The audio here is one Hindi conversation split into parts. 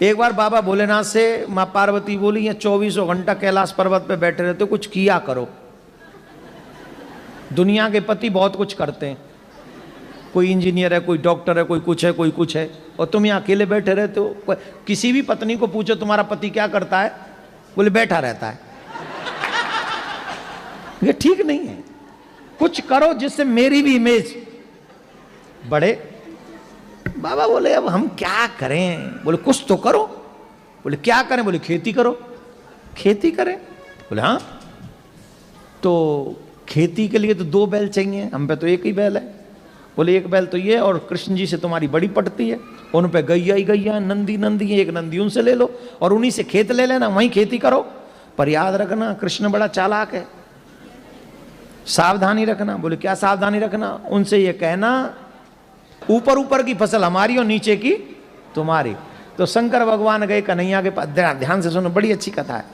एक बार बाबा भोलेनाथ से माँ पार्वती बोली, ये 24 घंटा कैलाश पर्वत पे बैठे रहते हो, कुछ किया करो। दुनिया के पति बहुत कुछ करते हैं, कोई इंजीनियर है, कोई डॉक्टर है, कोई कुछ है, कोई कुछ है, और तुम यहाँ अकेले बैठे रहते हो। किसी भी पत्नी को पूछो तुम्हारा पति क्या करता है, बोले बैठा रहता है। ये ठीक नहीं है, कुछ करो जिससे मेरी भी इमेज बढ़े। बाबा बोले अब हम क्या करें? बोले कुछ तो करो। बोले क्या करें? बोले खेती करो। खेती करें? बोले हाँ। तो खेती के लिए तो 2 बैल चाहिए, हम पे तो एक ही बैल है। बोले एक बैल तो ये, और कृष्ण जी से तुम्हारी बड़ी पड़ती है, उन पे गैया ही गैया, नंदी नंदी है, एक नंदी उनसे ले लो और उन्हीं से खेत ले लेना, वहीं खेती करो। पर याद रखना कृष्ण बड़ा चालाक है, सावधानी रखना। बोले क्या सावधानी रखना? उनसे ये कहना ऊपर ऊपर की फसल हमारी और नीचे की तुम्हारी। तो शंकर भगवान गए कन्हैया के पास, ध्यान से सुनो, बड़ी अच्छी कथा है।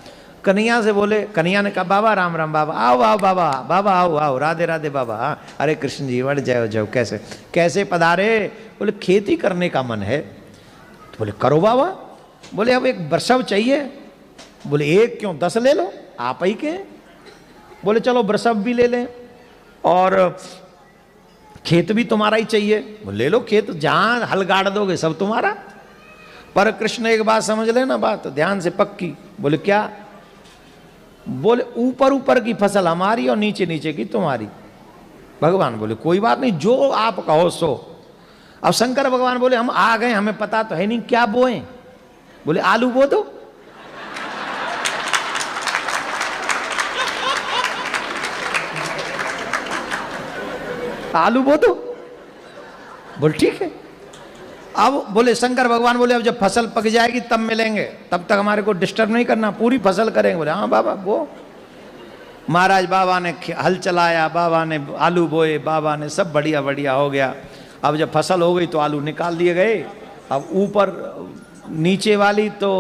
कन्हैया से बोले, कन्हैया ने कहा बाबा राम राम, बाबा आओ आओ, बाबा बाबा आओ आओ, राधे राधे बाबा। अरे कृष्ण जी बढ़ जाओ जाओ, कैसे कैसे पधारे? बोले खेती करने का मन है। तो बोले करो बाबा। बोले अब एक बरसव चाहिए। बोले एक क्यों, 10 ले लो, आप ही के। बोले चलो बरसव भी ले लें और खेत भी तुम्हारा ही चाहिए। बोले ले लो खेत, जहां हल गाड़ दोगे सब तुम्हारा। पर कृष्ण एक बात समझ लेना, बात ध्यान से पक्की। बोले क्या? बोले ऊपर ऊपर की फसल हमारी और नीचे नीचे की तुम्हारी। भगवान बोले कोई बात नहीं, जो आप कहो सो। अब शंकर भगवान बोले हम आ गए, हमें पता तो है नहीं क्या बोए। बोले आलू बो दो। आलू बो दो। बोल ठीक है। अब बोले शंकर भगवान बोले अब जब फसल पक जाएगी तब मिलेंगे, तब तक हमारे को डिस्टर्ब नहीं करना, पूरी फसल करेंगे। बोले हाँ बाबा वो। महाराज बाबा ने हल चलाया, बाबा ने आलू बोए, बाबा ने सब बढ़िया बढ़िया हो गया। अब जब फसल हो गई तो आलू निकाल दिए गए। अब ऊपर नीचे वाली तो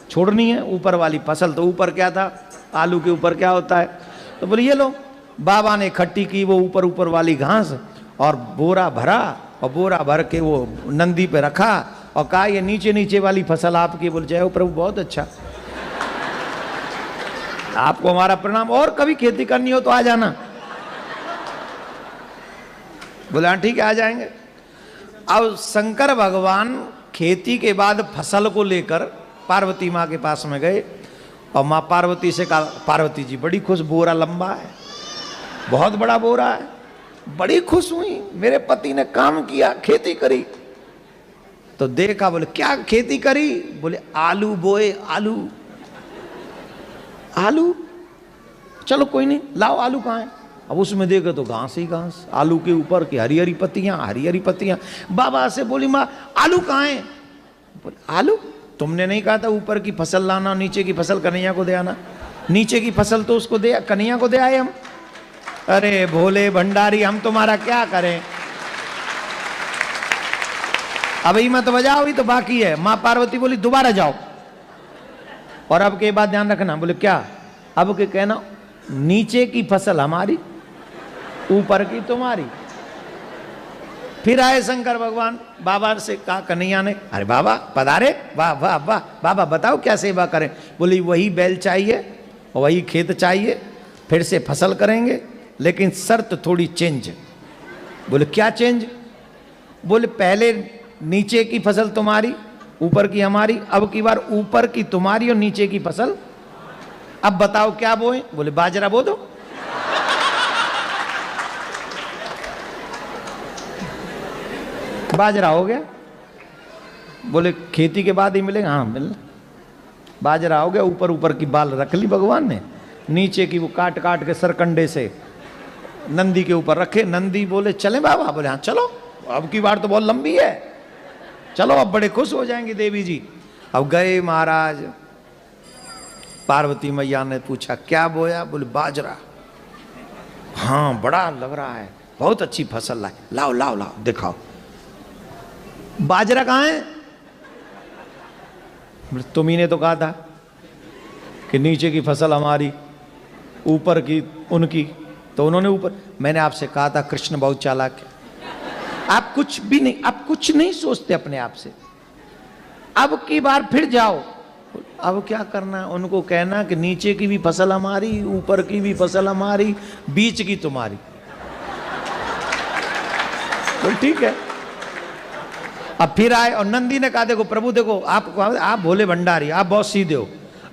छोड़नी है, ऊपर वाली फसल तो ऊपर क्या था, आलू के ऊपर क्या होता है। तो बोले ये लो। बाबा ने इकट्ठी की वो ऊपर ऊपर वाली घास और बोरा भरा और बोरा भर के वो नंदी पे रखा और कहा ये नीचे नीचे वाली फसल आपकी। बोल जय हो प्रभु, बहुत अच्छा, आपको हमारा प्रणाम, और कभी खेती करनी हो तो आ जाना। बोला ठीक है आ जाएंगे। अब शंकर भगवान खेती के बाद फसल को लेकर पार्वती माँ के पास में गए और माँ पार्वती से कहा, पार्वती जी बड़ी खुश, बोरा लंबा है, बहुत बड़ा बोरा है, बड़ी खुश हुई, मेरे पति ने काम किया, खेती करी। तो देखा, बोले क्या खेती करी? बोले आलू बोए। आलू आलू, चलो कोई नहीं, लाओ आलू कहाँ है? अब उसमें देखो तो घास ही घास, आलू के ऊपर की हरी हरी पत्तियां, हरी हरी पत्तियां। बाबा से बोली माँ आलू कहाँ है? बोले आलू तुमने नहीं कहा था ऊपर की फसल लाना, नीचे की फसल कन्हैया को दे आना? नीचे की फसल तो उसको दे, कन्हैया को दे आए हम। अरे भोले भंडारी, हम तुम्हारा क्या करें? अभी मत बजाओ, ही तो बाकी है। माँ पार्वती बोली दोबारा जाओ और अब के बाद ध्यान रखना। बोले क्या? अब के कहना नीचे की फसल हमारी, ऊपर की तुम्हारी। फिर आए शंकर भगवान, बाबा से कहा कन्हैया ने, अरे बाबा पधारे, वाह वाह वाह, बाबा बताओ क्या सेवा करें? बोली वही बैल चाहिए और वही खेत चाहिए, फिर से फसल करेंगे, लेकिन शर्त थोड़ी चेंज। बोले क्या चेंज? बोले पहले नीचे की फसल तुम्हारी, ऊपर की हमारी, अब की बार ऊपर की तुम्हारी और नीचे की फसल। अब बताओ क्या बोए? बोले बाजरा बो दो। बाजरा हो गया। बोले खेती के बाद ही मिलेगा? हाँ मिलना। बाजरा हो गया, ऊपर ऊपर की बाल रख ली भगवान ने, नीचे की वो काट काट के सरकंडे से नंदी के ऊपर रखे। नंदी बोले चले बाबा? बोले हाँ चलो, अब की बार तो बहुत लंबी है, चलो अब बड़े खुश हो जाएंगे देवी जी। अब गए महाराज, पार्वती मैया ने पूछा क्या बोया? बोले बाजरा। हाँ बड़ा लग रहा है, बहुत अच्छी फसल लाए, लाओ लाओ लाओ दिखाओ। बाजरा कहाँ है? तुम्ही ने तो कहा था कि नीचे की फसल हमारी, ऊपर की उनकी, तो उन्होंने ऊपर। मैंने आपसे कहा था कृष्ण बहुत चालाक है, आप कुछ भी नहीं, आप कुछ नहीं सोचते अपने आप से, अब की बार फिर जाओ। अब क्या करना, उनको कहना कि नीचे की भी फसल हमारी, ऊपर की भी फसल हमारी, बीच की तुम्हारी। तो ठीक है। अब फिर आए और नंदी ने कहा देखो प्रभु देखो, आप भोले भंडारी, आप बहुत सीधे हो,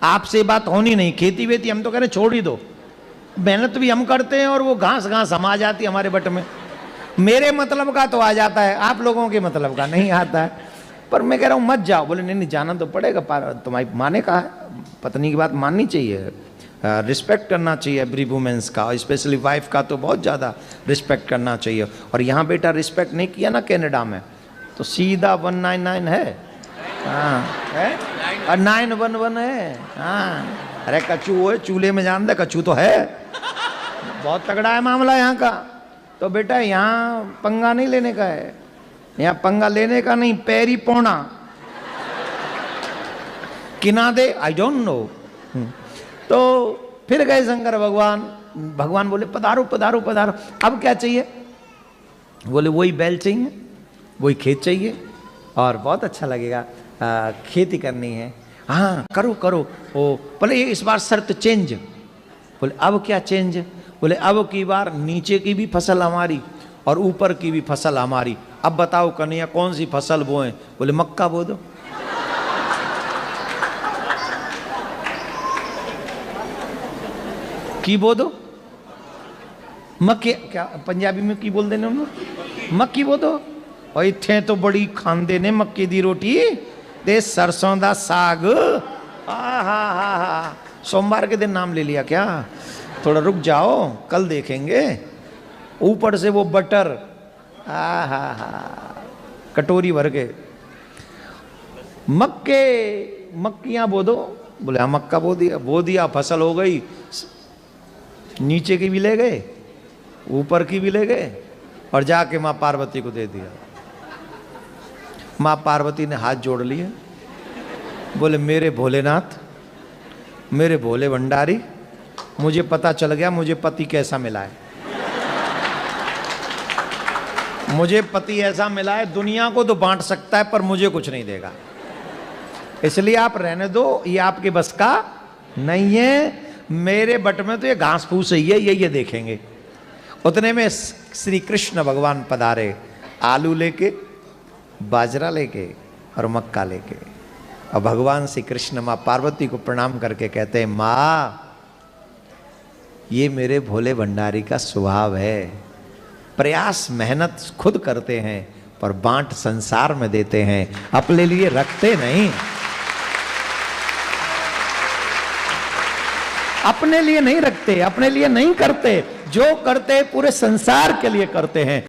आपसे बात होनी नहीं, खेती वेती हम तो कह रहे छोड़ ही दो, मेहनत भी हम करते हैं और वो घास घास हम आ जाती है हमारे बट में, मेरे मतलब का तो आ जाता है, आप लोगों के मतलब का नहीं आता है। पर मैं कह रहा हूँ मत जाओ। बोले नहीं नहीं जाना तो पड़ेगा, तुम्हारी माँ ने कहा है, पत्नी की बात माननी चाहिए, रिस्पेक्ट करना चाहिए एवरी वुमेन्स का, स्पेशली वाइफ का तो बहुत ज़्यादा रिस्पेक्ट करना चाहिए। और यहाँ बेटा रिस्पेक्ट नहीं किया ना कनाडा में तो सीधा 199 है, हाँ है, और 911 है, हाँ। अरे कचू है चूल्हे में जान दे, कचू तो है, बहुत तगड़ा है मामला यहाँ का। तो बेटा यहाँ पंगा नहीं लेने का है, यहाँ पंगा लेने का नहीं, पैरी पौना किना दे, आई डोंट नो। तो फिर गए शंकर भगवान, भगवान बोले पधारो पधारो पधारो, अब क्या चाहिए? बोले वही बैल चाहिए, वही खेत चाहिए और बहुत अच्छा लगेगा, खेती करनी है। हाँ करो करो। ओ बोले इस बार शर्त चेंज। बोले अब क्या चेंज? बोले अब की बार नीचे की भी फसल हमारी और ऊपर की भी फसल हमारी। अब बताओ कन्हैया कौन सी फसल बोएं? बोले मक्का बो दो। की बो दो, मक्के, क्या पंजाबी में की बोल देने उन्होंने, मक्की बो दो। और इत्थे तो बड़ी खांदे ने मक्के दी रोटी ते सरसों दा साग। हा सोमवार के दिन नाम ले लिया क्या? थोड़ा रुक जाओ कल देखेंगे। ऊपर से वो बटर, कटोरी भर के। मक्कियां बो दो। बोले हाँ मक्का बो दिया, फसल हो गई, नीचे की भी ले गए ऊपर की भी ले गए और जाके माँ पार्वती को दे दिया। माँ पार्वती ने हाथ जोड़ लिए, बोले मेरे भोलेनाथ, मेरे भोले भंडारी, मुझे पता चल गया मुझे पति कैसा मिला है। मुझे पति ऐसा मिला है दुनिया को तो बांट सकता है पर मुझे कुछ नहीं देगा, इसलिए आप रहने दो, ये आपके बस का नहीं है। मेरे बट में तो ये घास फूस ही है, ये देखेंगे। उतने में श्री कृष्ण भगवान पधारे, आलू लेके, बाजरा लेके और मक्का लेके। और भगवान श्री कृष्ण माँ पार्वती को प्रणाम करके कहते हैं माँ ये मेरे भोले भंडारी का स्वभाव है, प्रयास मेहनत खुद करते हैं पर बांट संसार में देते हैं, अपने लिए रखते नहीं, अपने लिए नहीं रखते, अपने लिए नहीं करते, जो करते पूरे संसार के लिए करते हैं।